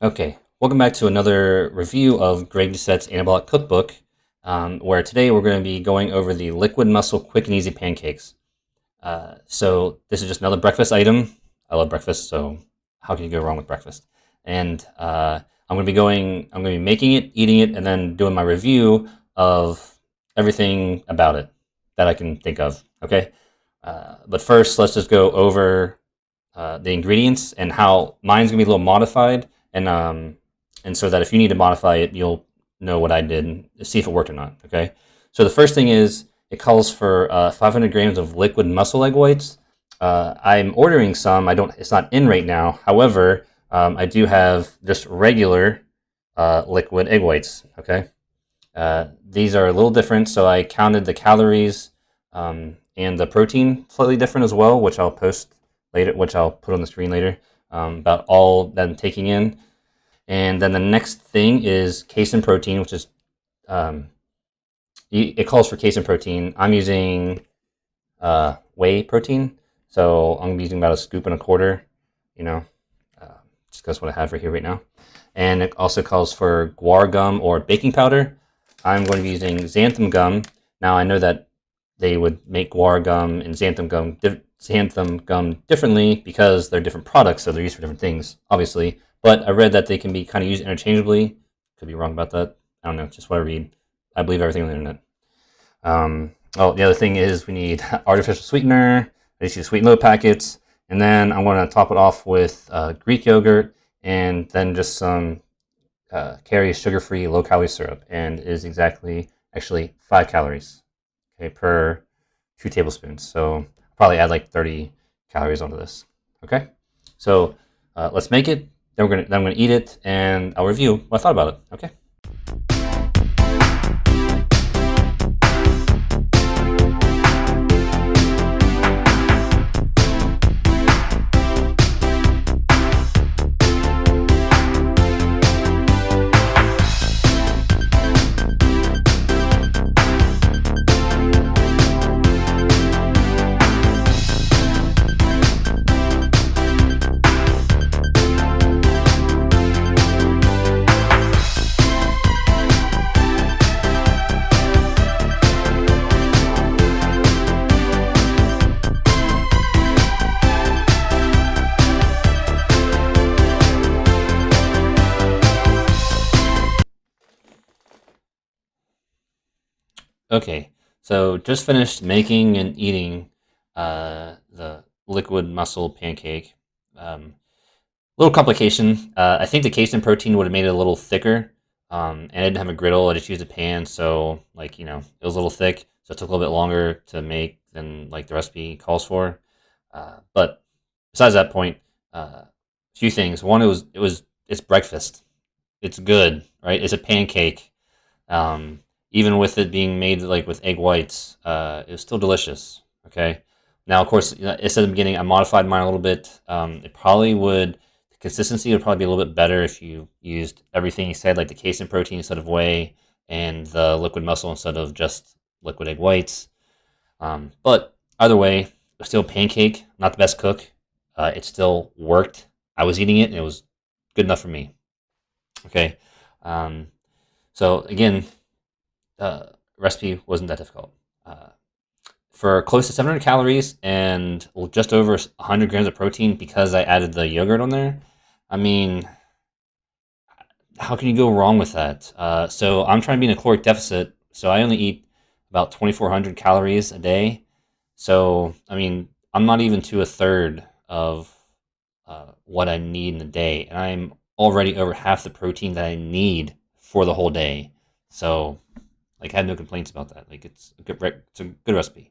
Okay, welcome back to another review of Greg Doucette's Anabolic Cookbook, where today we're going to be going over the Liquid Muscle Quick and Easy Pancakes. So this is just another breakfast item. I love breakfast, so how can you go wrong with breakfast? And I'm going to be making it, eating it, and then doing my review of everything about it that I can think of. Okay, but first let's just go over the ingredients and how mine's gonna be a little modified, and so that if you need to modify it, you'll know what I did and see if it worked or not. Okay. So the first thing is it calls for 500 grams of liquid muscle egg whites. I'm ordering some. I don't. It's not in right now. However, I do have just regular liquid egg whites. Okay. These are a little different, so I counted the calories and the protein slightly different as well, which I'll post later, which I'll put on the screen later, about all that I'm taking in. And then the next thing is casein protein, which is, it calls for casein protein. I'm using whey protein, so I'm going to be using about a scoop and a quarter, just because what I have right here right now. And it also calls for guar gum or baking powder. I'm going to be using xanthan gum. Now I know that they would make guar gum and xanthan gum differently because they're different products, so they're used for different things, obviously. But I read that they can be kind of used interchangeably. Could be wrong about that. I don't know. Just what I read. I believe everything on the internet. The other thing is we need artificial sweetener. I just use sweet and low packets, and then I'm going to top it off with Greek yogurt and then just some Carrie's sugar-free low-calorie syrup, and it is actually 5 calories, okay, per 2 tablespoons. So I'll probably add like 30 calories onto this. Okay, so let's make it. Then I'm gonna eat it, and I'll review what I thought about it. Okay. Okay, so just finished making and eating the liquid muscle pancake. Little complication. I think the casein protein would have made it a little thicker, and I didn't have a griddle. I just used a pan, so it was a little thick, so it took a little bit longer to make than like the recipe calls for. But besides that point, a few things. One, it's breakfast. It's good, right? It's a pancake. Even with it being made like with egg whites, it was still delicious. Okay. Now, of course, it said at the beginning I modified mine a little bit. The consistency would probably be a little bit better if you used everything you said, like the casein protein instead of whey and the liquid muscle instead of just liquid egg whites. But either way, it was still pancake. Not the best cook. It still worked. I was eating it, and it was good enough for me. Okay. So again, recipe wasn't that difficult. For close to 700 calories and just over 100 grams of protein, because I added the yogurt on there, I mean, how can you go wrong with that? So I'm trying to be in a caloric deficit, so I only eat about 2,400 calories a day. So, I mean, I'm not even to a third of what I need in a day, and I'm already over half the protein that I need for the whole day. So, like, I had no complaints about that. Like, it's a good recipe.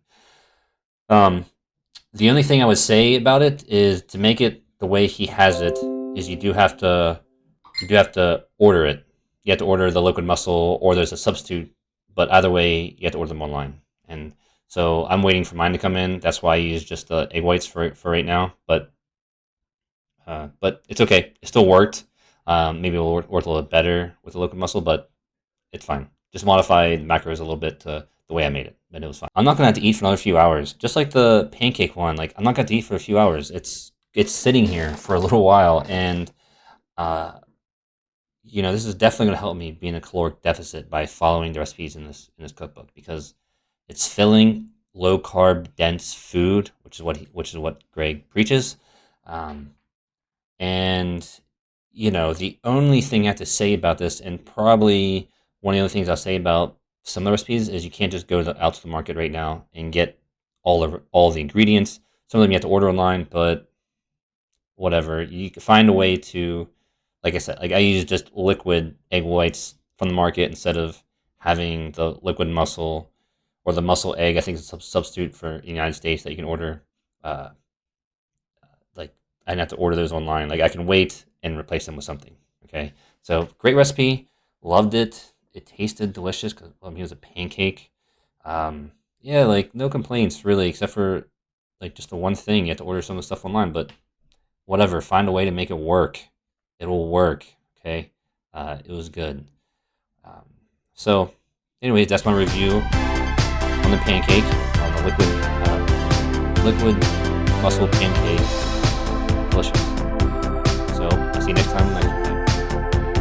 The only thing I would say about it is to make it the way he has it is you do have to order it. You have to order the liquid muscle, or there's a substitute. But either way, you have to order them online. And so I'm waiting for mine to come in. That's why I use just the egg whites for right now. But it's okay. It still worked. Maybe it will work a little bit better with the liquid muscle, but it's fine. Just modify the macros a little bit to the way I made it, and it was fine. I'm not gonna have to eat for another few hours, just like the pancake one. Like, I'm not gonna have to eat for a few hours. It's sitting here for a little while, and this is definitely going to help me be in a caloric deficit by following the recipes in this cookbook, because it's filling, low carb, dense food, which is what Greg preaches. Um, and the only thing I have to say about this, and probably one of the other things I'll say about some of the recipes, is you can't just go out to the market right now and get all the ingredients. Some of them you have to order online, but whatever. You can find a way to, like I said, like I use just liquid egg whites from the market instead of having the liquid mussel or the mussel egg. I think it's a substitute for the United States that you can order. Uh, like I didn't have to order those online. Like I can wait and replace them with something. Okay, so great recipe. Loved it. It tasted delicious because it was a pancake. Yeah, like no complaints really, except for like just the one thing you have to order some of the stuff online. But whatever, find a way to make it work. It'll work. Okay, it was good. Um, so, anyways, that's my review on the pancake, on the liquid mussel pancake.